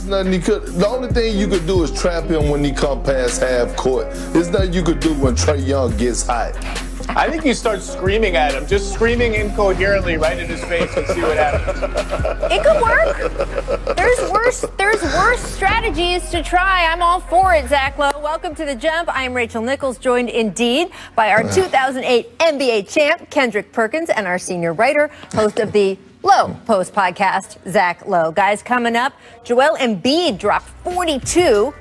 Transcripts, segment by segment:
There's nothing you could. The only thing you could do is trap him when he come past half court. There's nothing you could do when Trae Young gets hot. I think you start screaming at him, just screaming incoherently right in his face and see what happens. It could work. There's worse strategies to try. I'm all for it, Zach Lowe. Welcome to The Jump. I am Rachel Nichols, joined indeed by our 2008 NBA champ, Kendrick Perkins, and our senior writer, host of the Low Post podcast, Zach Lowe. Guys, coming up, Joel Embiid dropped 42.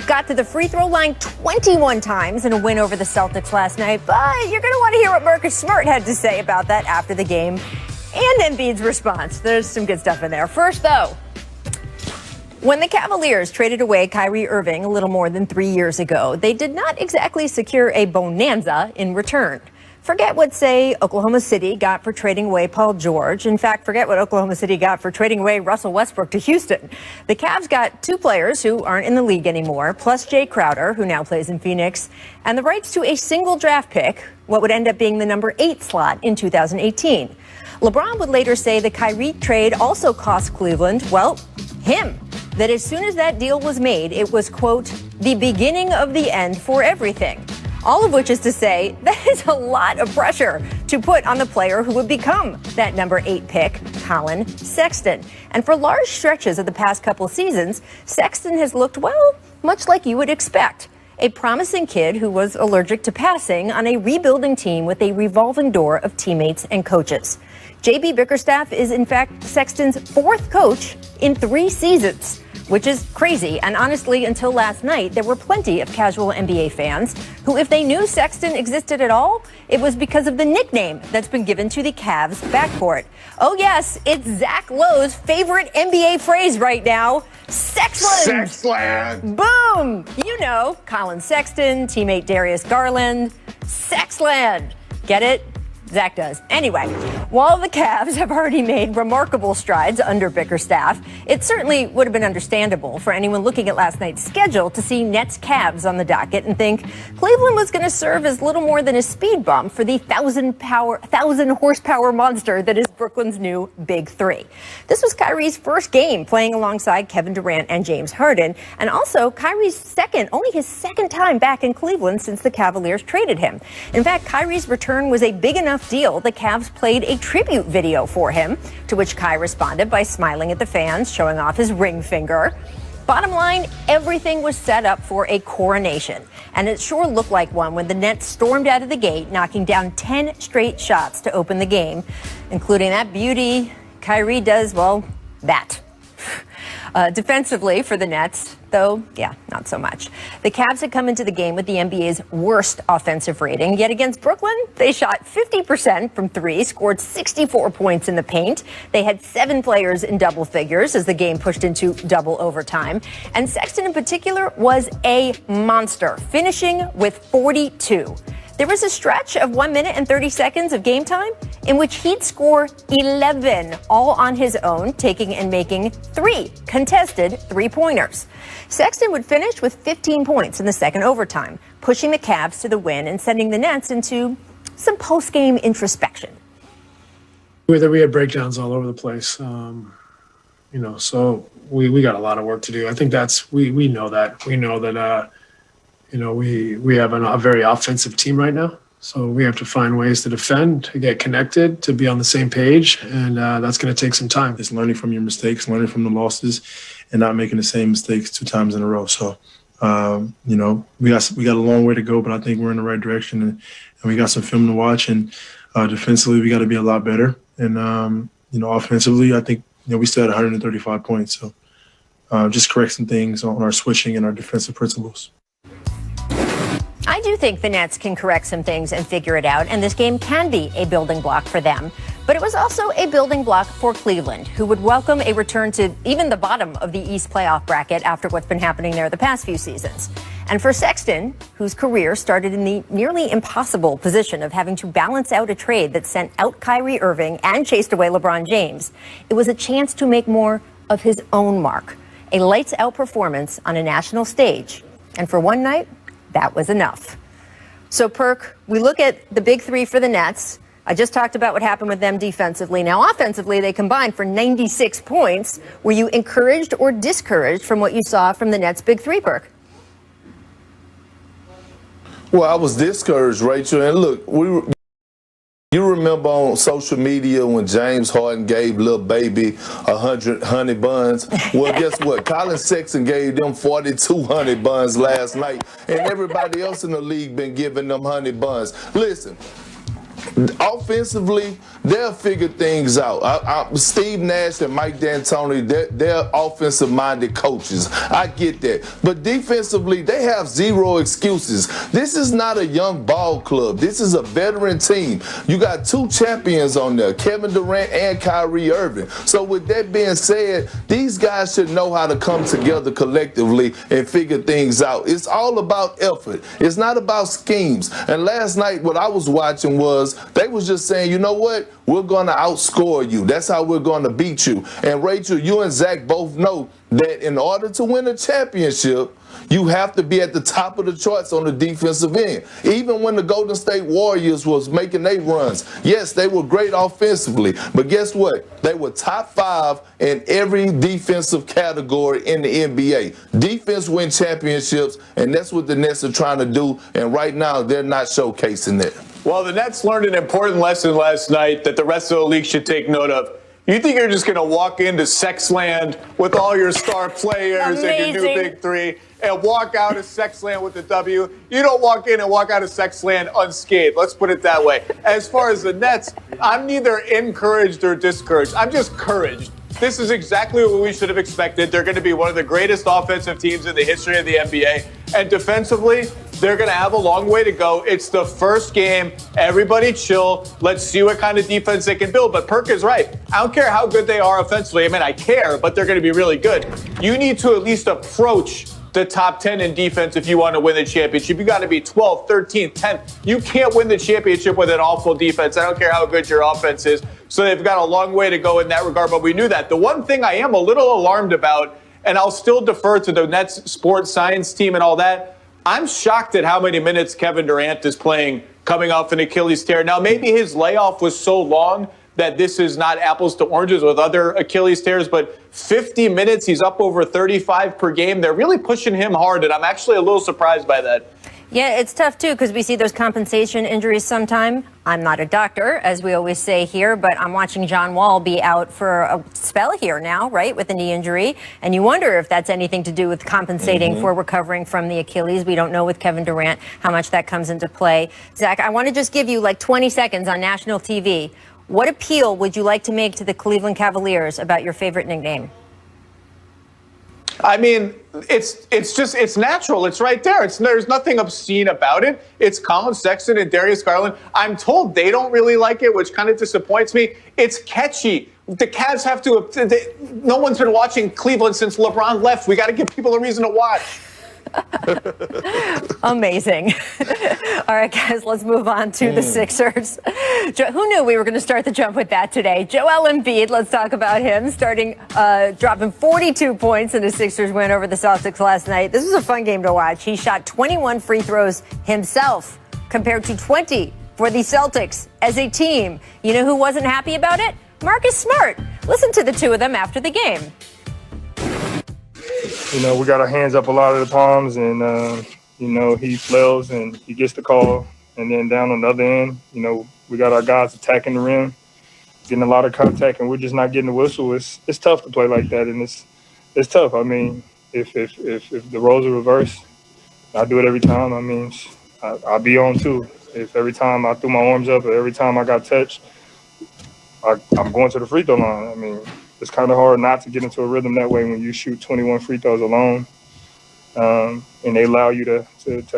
Got to the free throw line 21 times in a win over the Celtics last night, but you're going to want to hear what Marcus Smart had to say about that after the game and Embiid's response. There's some good stuff in there. First, though, when the Cavaliers traded away Kyrie Irving a little more than 3 years ago, they did not exactly secure a bonanza in return. Forget what, say, Oklahoma City got for trading away Paul George. In fact, forget what Oklahoma City got for trading away Russell Westbrook to Houston. The Cavs got two players who aren't in the league anymore, plus Jay Crowder, who now plays in Phoenix, and the rights to a single draft pick, what would end up being the number 8 slot in 2018. LeBron would later say the Kyrie trade also cost Cleveland, well, him. That as soon as that deal was made, it was, quote, the beginning of the end for everything. All of which is to say, that is a lot of pressure to put on the player who would become that number 8 pick, Colin Sexton. And for large stretches of the past couple seasons, Sexton has looked, well, much like you would expect. A promising kid who was allergic to passing on a rebuilding team with a revolving door of teammates and coaches. J.B. Bickerstaff is, in fact, Sexton's 4th coach in 3 seasons, which is crazy. And honestly, until last night, there were plenty of casual NBA fans who, if they knew Sexton existed at all, it was because of the nickname that's been given to the Cavs backcourt. Oh, yes, it's Zach Lowe's favorite NBA phrase right now, Sexland. Sexland. Boom. You know, Colin Sexton, teammate Darius Garland, Sexland. Get it? Zach does. Anyway, while the Cavs have already made remarkable strides under Bickerstaff, it certainly would have been understandable for anyone looking at last night's schedule to see Nets Cavs on the docket and think Cleveland was going to serve as little more than a speed bump for the 1,000 horsepower monster that is Brooklyn's new Big Three. This was Kyrie's first game playing alongside Kevin Durant and James Harden, and also Kyrie's only his second time back in Cleveland since the Cavaliers traded him. In fact, Kyrie's return was a big enough deal, the Cavs played a tribute video for him, to which Kai responded by smiling at the fans, showing off his ring finger. Bottom line, everything was set up for a coronation, and it sure looked like one when the Nets stormed out of the gate, knocking down 10 straight shots to open the game, including that beauty Kyrie does, well, that. Defensively for the Nets, though, yeah, not so much. The Cavs had come into the game with the NBA's worst offensive rating, yet against Brooklyn, they shot 50% from 3, scored 64 points in the paint. They had 7 players in double figures as the game pushed into double overtime. And Sexton in particular was a monster, finishing with 42. There was a stretch of 1 minute and 30 seconds of game time in which he'd score 11 all on his own, taking and making 3 contested 3-pointers. Sexton would finish with 15 points in the second overtime, pushing the Cavs to the win and sending the Nets into some post-game introspection. We had breakdowns all over the place, so we got a lot of work to do. I think we know that. We know that, we have a very offensive team right now. So we have to find ways to defend, to get connected, to be on the same page, and that's going to take some time. It's learning from your mistakes, learning from the losses, and not making the same mistakes 2 times in a row. So, we got a long way to go, but I think we're in the right direction, and we got some film to watch. And defensively, we got to be a lot better. And offensively, I think we still had 135 points. So, just correct some things on our switching and our defensive principles. I do think the Nets can correct some things and figure it out, and this game can be a building block for them. But it was also a building block for Cleveland, who would welcome a return to even the bottom of the East playoff bracket after what's been happening there the past few seasons. And for Sexton, whose career started in the nearly impossible position of having to balance out a trade that sent out Kyrie Irving and chased away LeBron James, it was a chance to make more of his own mark, a lights-out performance on a national stage. And for one night, that was enough. So, Perk, we look at the Big Three for the Nets. I just talked about what happened with them defensively. Now, offensively, they combined for 96 points. Were you encouraged or discouraged from what you saw from the Nets' big three, Burke? Well, I was discouraged, Rachel. And look, you remember on social media when James Harden gave Lil Baby 100 honey buns? Well, guess what? Colin Sexton gave them 42 honey buns last night, and everybody else in the league been giving them honey buns. Listen, offensively, they'll figure things out. Steve Nash and Mike D'Antoni, they're offensive-minded coaches. I get that. But defensively, they have zero excuses. This is not a young ball club. This is a veteran team. You got two champions on there, Kevin Durant and Kyrie Irving. So with that being said, these guys should know how to come together collectively and figure things out. It's all about effort. It's not about schemes. And last night, what I was watching was they was just saying, you know what? We're going to outscore you. That's how we're going to beat you. And Rachel, you and Zach both know that in order to win a championship, you have to be at the top of the charts on the defensive end. Even when the Golden State Warriors was making their runs, yes, they were great offensively. But guess what? They were top 5 in every defensive category in the NBA. Defense win championships, and that's what the Nets are trying to do. And right now, they're not showcasing that. Well, the Nets learned an important lesson last night that the rest of the league should take note of. You think you're just going to walk into Sexland with all your star players and your new big three and walk out of Sexland with a W? You don't walk in and walk out of Sexland unscathed. Let's put it that way. As far as the Nets, I'm neither encouraged or discouraged. I'm just encouraged. This is exactly what we should have expected. They're going to be one of the greatest offensive teams in the history of the NBA. And defensively, they're going to have a long way to go. It's the first game. Everybody chill. Let's see what kind of defense they can build. But Perk is right. I don't care how good they are offensively. I mean, I care, but they're going to be really good. You need to at least approach the top 10 in defense if you want to win the championship. You got to be 12th, 13th, 10th. You can't win the championship with an awful defense. I don't care how good your offense is. So they've got a long way to go in that regard, but we knew that. The one thing I am a little alarmed about, and I'll still defer to the Nets sports science team and all that, I'm shocked at how many minutes Kevin Durant is playing coming off an Achilles tear. Now, maybe his layoff was so long that this is not apples to oranges with other Achilles tears, but 50 minutes, he's up over 35 per game. They're really pushing him hard, and I'm actually a little surprised by that. Yeah, it's tough, too, because we see those compensation injuries sometime. I'm not a doctor, as we always say here, but I'm watching John Wall be out for a spell here now, right, with a knee injury. And you wonder if that's anything to do with compensating for recovering from the Achilles. We don't know with Kevin Durant how much that comes into play. Zach, I want to just give you like 20 seconds on national TV. What appeal would you like to make to the Cleveland Cavaliers about your favorite nickname? I mean, it's natural. It's right there. There's nothing obscene about it. It's Colin Sexton and Darius Garland. I'm told they don't really like it, which kind of disappoints me. It's catchy. The Cavs have to. No one's been watching Cleveland since LeBron left. We got to give people a reason to watch. Amazing. All right, guys, let's move on to the Sixers. Who knew we were going to start the jump with that today? Joel Embiid, let's talk about him, dropping 42 points in a Sixers win over the Celtics last night. This was a fun game to watch. He shot 21 free throws himself compared to 20 for the Celtics as a team. You know who wasn't happy about it? Marcus Smart. Listen to the two of them after the game. You know, we got our hands up a lot of the times, and, you know, he flails and he gets the call. And then down on the other end, you know, we got our guys attacking the rim, getting a lot of contact, and we're just not getting the whistle. It's tough to play like that, and it's tough. I mean, if the roles are reversed, I do it every time. I mean, I'll be on too. If every time I threw my arms up or every time I got touched, I'm going to the free throw line. I mean, it's kind of hard not to get into a rhythm that way when you shoot 21 free throws alone, and they allow you to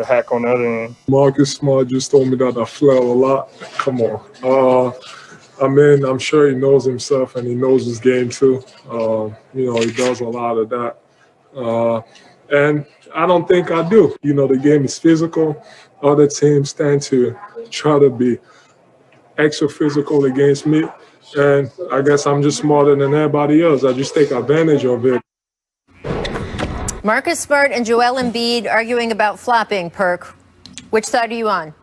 hack on the other end. Marcus Smart just told me that I flail a lot. Come on. I mean, I'm sure he knows himself and he knows his game too. You know, he does a lot of that. And I don't think I do. You know, the game is physical. Other teams tend to try to be extra physical against me. And I guess I'm just smarter than everybody else. I just take advantage of it. Marcus Smart and Joel Embiid arguing about flopping, Perk. Which side are you on?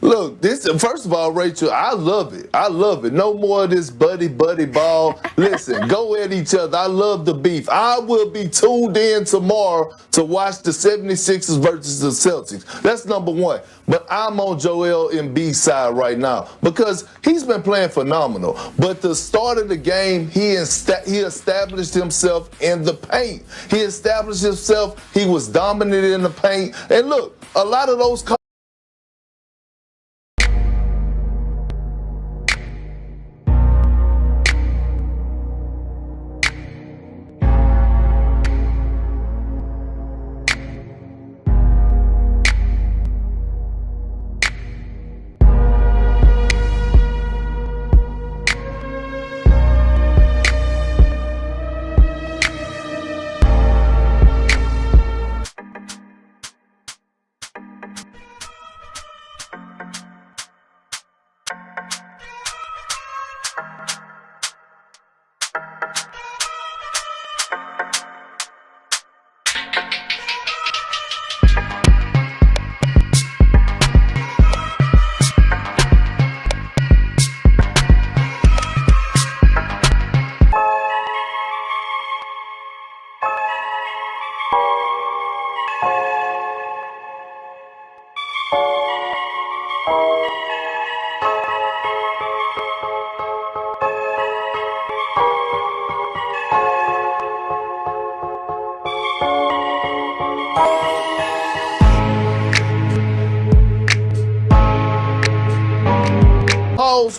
Look, first of all, Rachel, I love it. I love it. No more of this buddy ball. Listen, go at each other. I love the beef. I will be tuned in tomorrow to watch the 76ers versus the Celtics. That's number one. But I'm on Joel Embiid's side right now because he's been playing phenomenal. But the start of the game, he established himself in the paint. He established himself. He was dominant in the paint. And look, a lot of those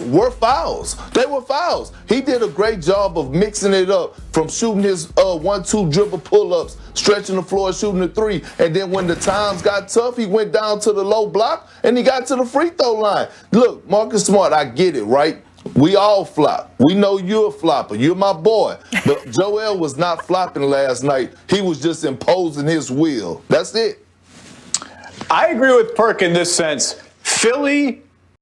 were fouls. They were fouls. He did a great job of mixing it up from shooting his 1-2 dribble pull-ups, stretching the floor, shooting the three. And then when the times got tough, he went down to the low block and he got to the free throw line. Look, Marcus Smart, I get it, right? We all flop. We know you're a flopper. You're my boy. But Joel was not flopping last night. He was just imposing his will. That's it. I agree with Perk in this sense. Philly